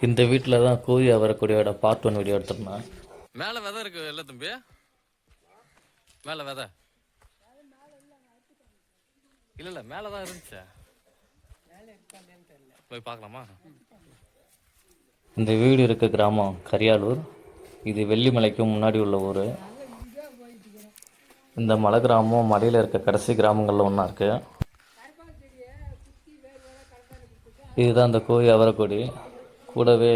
இந்த வீட்டில் தான் கோழி அவரக்கூடியோட பார்ட் 1 வீடியோ எடுத்துருந்தேன். மேலே விதை இருக்கு இல்லை தம்பி? மேலே விதை இல்லை மேலே தான் இருந்துச்சு. போய் பார்க்கலாமா? இந்த வீடு இருக்க கிராமம் கரியாலூர். இது வெள்ளிமலைக்கு முன்னாடி உள்ள ஊர். இந்த மலை கிராமம் மலையில் இருக்க கடைசி கிராமங்களில் ஒன்றா இருக்குது. இதுதான் இந்த கோழி அவரைக்கொடி. கூடவே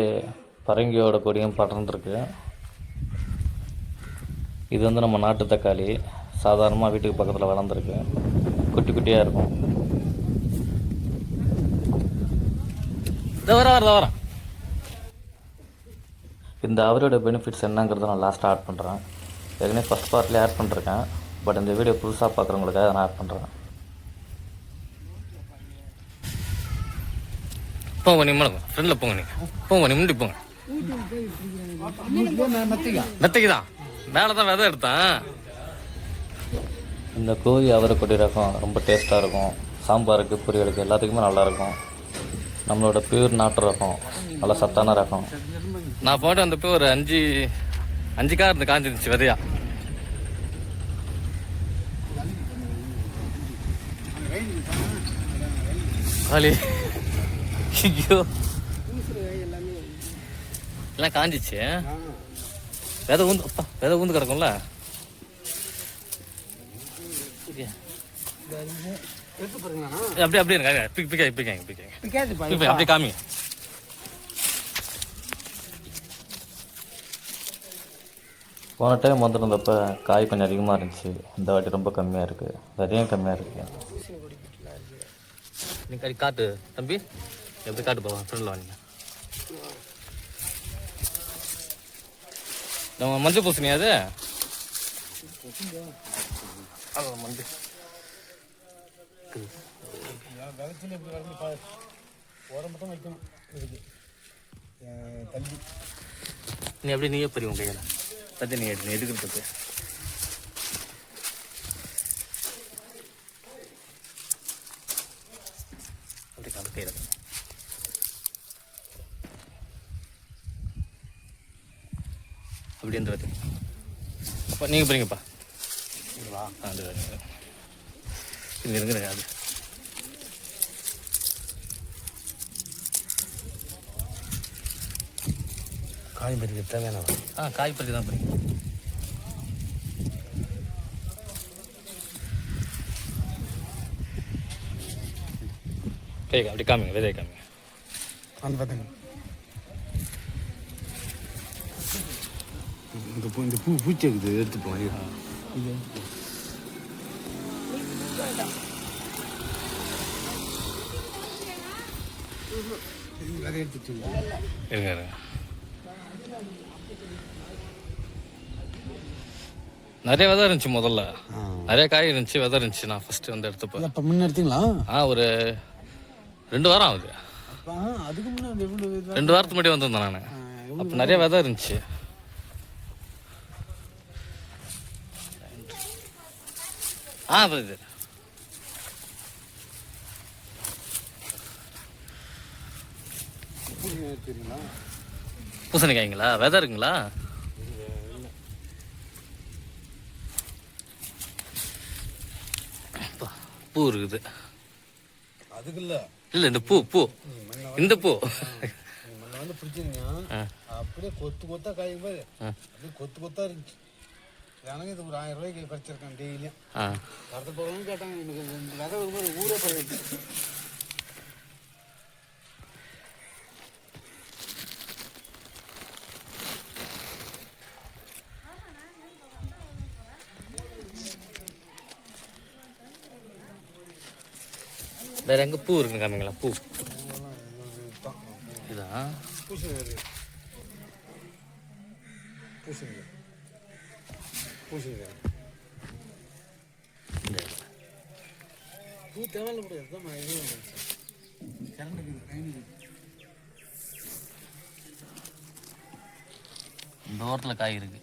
பரங்கியோட கொடியும் படர்ந்துருக்கு. இது வந்து நம்ம நாட்டு தக்காளி. சாதாரணமாக வீட்டுக்கு பக்கத்தில் வளர்ந்துருக்கு. குட்டி குட்டியாக இருக்கும். வர இந்த அவரோட பெனிஃபிட்ஸ் என்னங்கிறத நான் லாஸ்ட்டாக ஆட் பண்ணுறேன். ஏற்கனவே ஃபஸ்ட் பார்ட்லேயே ஆட் பண்ணிருக்கேன். பட் இந்த வீடியோ புதுசாக பார்க்குறவங்களுக்காக நான் ஆட் பண்ணுறேன். போங்க நீ மேடம் ஃப்ரெண்டில் போங்க. போங்க நீ முன்னாடி போங்க. மெத்தைக்கு தான் மேலே தான் விதை எடுத்தேன். இந்த கோழி அவரைக்கொடி ரகம் ரொம்ப டேஸ்ட்டாக இருக்கும். சாம்பாருக்கு பொரியலுக்கு எல்லாத்துக்குமே நல்லாயிருக்கும். நம்மளோட பியூர் நாட்டு ரகம், நல்லா சத்தான ரகம். நான் போட்டு வந்தப்போ ஒரு அஞ்சு கார் இருந்து காஞ்சிருந்துச்சு விதையா. ஐயோ எல்லாம் காஞ்சிச்சு. விதை ஊந்து கிடக்கும்ல. அப்படியே அப்படியே காமி. போன டைம் வந்துருந்தப்போ காய் கொஞ்சம் அதிகமாக இருந்துச்சு. இந்த வாட்டி ரொம்ப கம்மியாக இருக்குது. விதையும் கம்மியாக இருக்குது. நீ கறி காட்டு தம்பி. எப்படி காட்டு போவா ஃப்ரெண்டில் வாங்க. நம்ம மஞ்சள் பூசணியா அது? மஞ்சள் நீ அப்படியே நீயே பறி உன் கையில் பற்றி நீ எடுத்து எடுக்கிறதுக்கு. அப்படி கால கையில் அப்படின்றது. அப்போ நீங்கள் போறீங்கப்பா. அது இது இருக்கிறேன். அது காய் பறிக்க தேவையான காய் பறிக்க தான் போறீங்க. கேட்க அப்படி காமிங்க. விதையை காமிங்க. அந்த பார்த்துங்க. இந்த பூ பூச்சி இருக்குது எடுத்துப்போம். இது விதை எடுத்துட்டு இருங்க. நிறைய விதை இருந்துச்சு. முதல்ல நிறைய காய் இருந்துச்சு, விதை இருந்துச்சு. நான் ஃபர்ஸ்ட் வந்து எடுத்தப்போ முன்ன எடுத்தீங்களா? ஒரு 2 வாரம் ஆகுது. அதுக்கு முன்னாடி 2 வாரத்துக்கு முன்னாடி வந்திருந்தேன் நான். அப்போ நிறைய விதை இருந்துச்சு. புரியுது. பூசணிக்காய்ங்களா? விதை இருக்குங்களா? பூ இருக்குது. அதுக்கு இல்ல இந்த பூ இந்த பூ அப்படியே கொத்தா காய் பாரு. அப்படியே கொத்தா இருந்துச்சு. எனக்கு இது ஒரு 1000 ரூபாய்க்கு பறிச்சிருக்கேன் டெய்லியும். வரது போகிறவங்க கேட்டாங்க எனக்கு விதை ஒரு ஊரே போயிடுச்சு. வேற எங்க பூ இருக்குன்னு காமிங்களா? பூ இதான் பூ தேவையில்ல முடியாது. இந்த ஓரத்தில் காய் இருக்கு.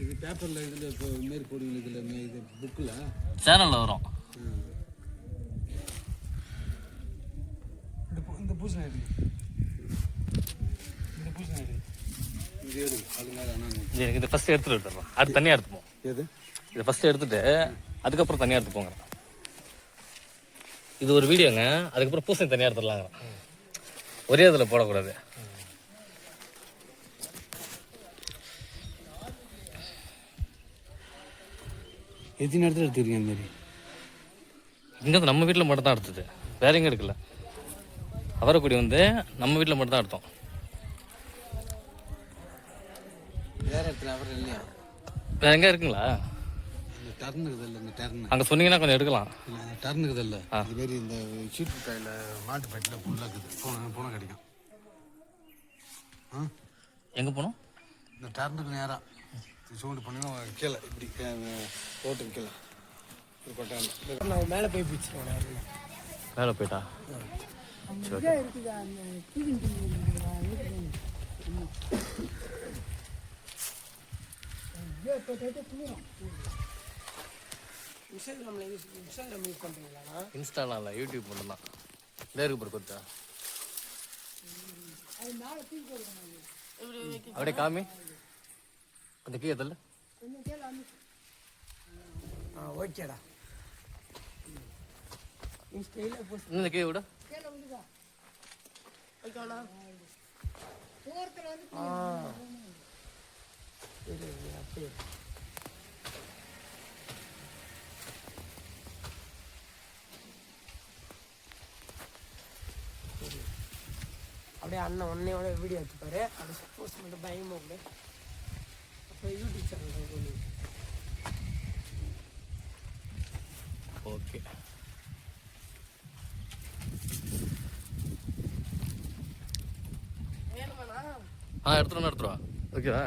இது பேப்பரில் இதில் இப்போ மாரி போடுவீங்க. இதில் இது புக்கில் சேனலில் வரும். எனக்கு இது ஃபர்ஸ்ட் எடுத்துட்டு விட்டுறோம், அது தனியாக எடுத்துப்போம். இதை ஃபர்ஸ்ட் எடுத்துட்டு அதுக்கப்புறம் தனியாக எடுத்துப்போங்க. இது ஒரு வீடியோங்க, அதுக்கப்புறம் பூசணி தனியாக எடுத்துடலாங்க. ஒரே இதில் போடக்கூடாது. எத்தனை இடத்துல எடுத்துருக்கீங்க அந்த மாதிரி? இங்கே நம்ம வீட்டில் மட்டும் தான் எடுத்தது, வேற எங்கே எடுக்கல. அவரைக்குடி வந்து நம்ம வீட்டில் மட்டும் தான் எடுத்தோம். வேற இடத்துல அவர் இல்லையா? வேற எங்கே இருக்குங்களா? இந்த டர்ன் இருக்குது இல்லை, இந்த டர்ன் அங்கே சொன்னீங்கன்னா கொஞ்சம் எடுக்கலாம். இல்லை, அந்த டர்ன் இருக்குது இல்லை, இது மாரி இந்த சீட்டு காயில் மாட்டு பெட்டில் ஃபுல்லாக இருக்குது. போனால் கிடைக்கும். எங்கே போனோம்? இந்த டர்னுக்கு நேராக சூடு பண்ணினா கீழே இப்படி ரோட்டுக்கு கீழே ஒரு கொட்டாயில் நான் மேலே போய் பிடிச்சிருவேன். மேலே போயிட்டா? இன்ஸ்டாலாம் இல்லை, யூடியூப் மட்டும்தான். நேருக்கு போய் கொடுத்தா அப்படியே காமி கொஞ்சம் கீழே தள்ள. ஓகேடா. இன்னும் கீழே விட. அப்படியே அண்ணன் உன்னையோட வீடியோ வச்சுப்பாரு. அது சப்போஸ் மட்டும் பயமா கூட அப்போ யூடியூப் சேனல் சொல்லி. ஓகே, எடுத்துருவா. ஓகேவா?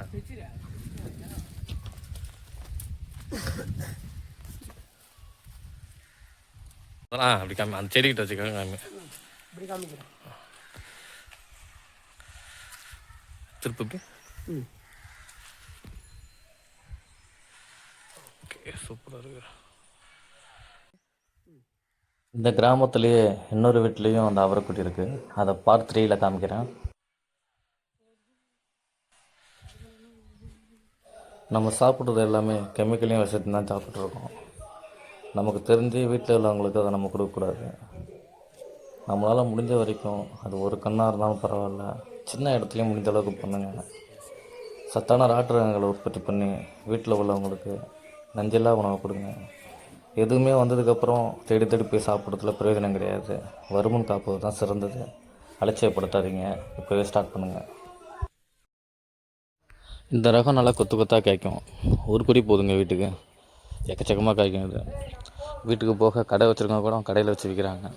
அப்படி காமி, அந்த செடிக்கிட்ட வச்சுக்கோங்க. காமி, இப்படி காமிக்கிறேன். திருப்பி. ஓகே, சூப்பராக இருக்கு. இந்த கிராமத்துலேயே இன்னொரு வீட்லேயும் அந்த அவரைக்குடி இருக்குது. அதை பார்ட் 3ல காமிக்கிறேன். நம்ம சாப்பிட்றது எல்லாமே கெமிக்கலையும் விஷயத்தையும் தான் சாப்பிட்ருக்கோம். நமக்கு தெரிஞ்சு வீட்டில் உள்ளவங்களுக்கு அதை நம்ம கொடுக்கக்கூடாது. நம்மளால் முடிஞ்ச வரைக்கும் அது ஒரு கண்ணாக இருந்தாலும் பரவாயில்ல, சின்ன இடத்துலையும் முடிஞ்ச அளவுக்கு பண்ணுங்கள். சத்தான ராட்டு ரகங்களை உற்பத்தி பண்ணி வீட்டில் உள்ளவங்களுக்கு நஞ்சில்லா உணவு கொடுங்க. எதுவுமே வந்ததுக்கப்புறம் தேடி தேடி போய் சாப்பிட்றதுல பிரயோஜனம் கிடையாது. வருமுன் காப்பது தான் சிறந்தது. அலட்சியப்படுத்தாதீங்க, இப்போவே ஸ்டார்ட் பண்ணுங்கள். இந்த ரகம் நல்லா கொத்து கொத்தாக காய்க்கும். ஒரு கொடி போதுங்க வீட்டுக்கு, எக்கச்சக்கமாக காய்க்கும். இது வீட்டுக்கு போக கடை வச்சுருக்கவங்க கூட கடையில் வச்சு விற்கிறாங்க.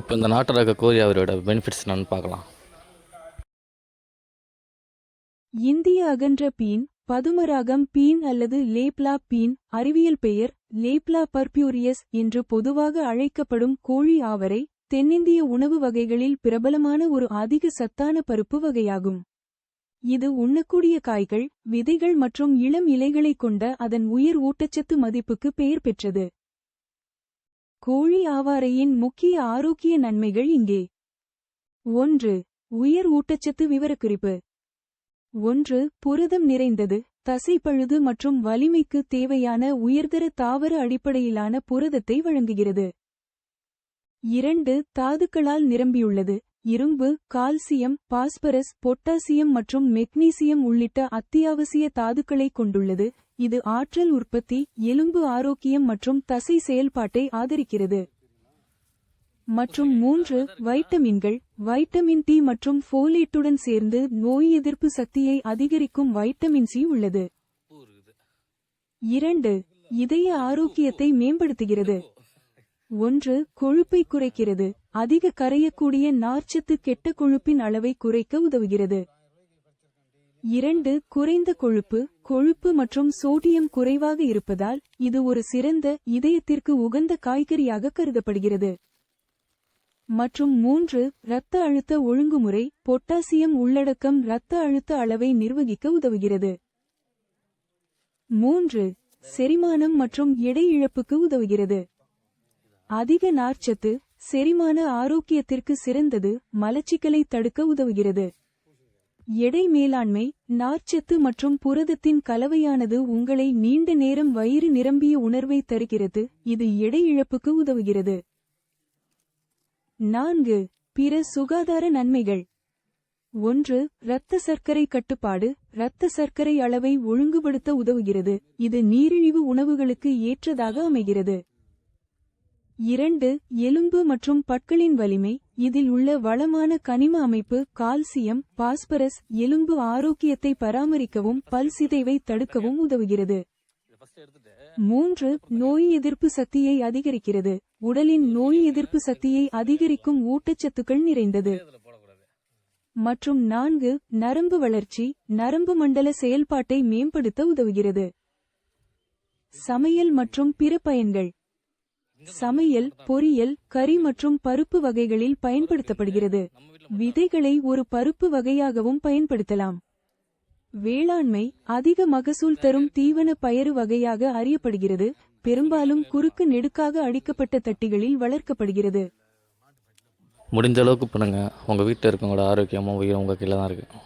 இப்போ இந்த நாட்டு ரக கோழி அவரோட பெனிஃபிட்ஸ் என்னன்னு பார்க்கலாம். இந்திய அகன்ற பீன், பதுமராகம் பீன் அல்லது லேப்லா பீன், அறிவியல் பெயர் லேப்லா பர்பியூரியஸ் என்று பொதுவாக அழைக்கப்படும் கோழி ஆவரை தென்னிந்திய உணவு வகைகளில் பிரபலமான ஒரு அதிக சத்தான பருப்பு வகையாகும். இது உண்ணக்கூடிய காய்கள், விதைகள் மற்றும் இளம் இலைகளைக் கொண்ட அதன் உயர் ஊட்டச்சத்து மதிப்புக்கு பெயர் பெற்றது. கோழி ஆவாரையின் முக்கிய ஆரோக்கிய நன்மைகள் இங்கே. 1. உயர் ஊட்டச்சத்து விவரக்குறிப்பு. 1. புரதம் நிறைந்தது, தசைப்பழுது மற்றும் வலிமைக்கு தேவையான உயர்தர தாவர அடிப்படையிலான புரதத்தை வழங்குகிறது. 2. தாதுக்களால் நிரம்பியுள்ளது, இரும்பு, கால்சியம், பாஸ்பரஸ், பொட்டாசியம் மற்றும் மெக்னீசியம் உள்ளிட்ட அத்தியாவசிய தாதுக்களைக் கொண்டுள்ளது. இது ஆற்றல் உற்பத்தி, எலும்பு ஆரோக்கியம் மற்றும் தசை செயல்பாட்டை ஆதரிக்கிறது. மற்றும் 3. வைட்டமின்கள், வைட்டமின் டி மற்றும் ஃபோலேட்டுடன் சேர்ந்து நோய் எதிர்ப்பு சக்தியை அதிகரிக்கும் வைட்டமின் சி உள்ளது. 2. இதய ஆரோக்கியத்தை மேம்படுத்துகிறது. 1. கொழுப்பை குறைக்கிறது, அதிக கரையக்கூடிய நார்ச்சத்து கெட்ட கொழுப்பின் அளவை குறைக்க உதவுகிறது. 2. குறைந்த கொழுப்பு, கொழுப்பு மற்றும் சோடியம் குறைவாக இருப்பதால் இது ஒரு சிறந்த, இதயத்திற்கு உகந்த காய்கறியாக கருதப்படுகிறது. மற்றும் 3. இரத்த அழுத்த ஒழுங்குமுறை, பொட்டாசியம் உள்ளடக்கம் இரத்த அழுத்த அளவை நிர்வகிக்க உதவுகிறது. 3. செரிமானம் மற்றும் எடை இழப்புக்கு உதவுகிறது. அதிக நார்ச்சத்து, செரிமான ஆரோக்கியத்திற்கு சிறந்தது, மலச்சிக்கலை தடுக்க உதவுகிறது. எடை மேலாண்மை, நார்ச்சத்து மற்றும் புரதத்தின் கலவையானது உங்களை நீண்ட நேரம் வயிறு நிரம்பிய உணர்வை தருகிறது, இது எடை இழப்புக்கு உதவுகிறது. 4. பிற சுகாதார நன்மைகள். 1. இரத்த சர்க்கரை கட்டுப்பாடு, இரத்த சர்க்கரை அளவை ஒழுங்குபடுத்த உதவுகிறது, இது நீரிழிவு உணவுகளுக்கு ஏற்றதாக அமைகிறது. 2. எலும்பு மற்றும் பற்களின் வலிமை, இதில் உள்ள வளமான கனிம அமைப்பு கால்சியம், பாஸ்பரஸ் எலும்பு ஆரோக்கியத்தை பராமரிக்கவும் பல் சிதைவை தடுக்கவும் உதவுகிறது. 3. நோய் எதிர்ப்பு சக்தியை அதிகரிக்கிறது, உடலின் நோய் எதிர்ப்பு சக்தியை அதிகரிக்கும் ஊட்டச்சத்துக்கள் நிறைந்தது. மற்றும் 4. நரம்பு வளர்ச்சி, நரம்பு மண்டல செயல்பாட்டை மேம்படுத்த உதவுகிறது. சமையல் மற்றும் பிற பயன்கள். சமையல், பொரியல், கறி மற்றும் பருப்பு வகைகளில் பயன்படுத்தப்படுகிறது. விதைகளை ஒரு பருப்பு வகையாகவும் பயன்படுத்தலாம். வேளாண்மை, அதிக மகசூல் தரும் தீவன பயறு வகையாக அறியப்படுகிறது, பெரும்பாலும் குறுக்கு நெடுக்காக அடிக்கப்பட்ட தட்டிகளில் வளர்க்கப்படுகிறது. முடிஞ்ச அளவுக்கு பண்ணுங்கள். உங்கள் வீட்டில் இருக்கவங்களோட ஆரோக்கியமும் உயிரும் உங்கள் கையில் தான் இருக்குது.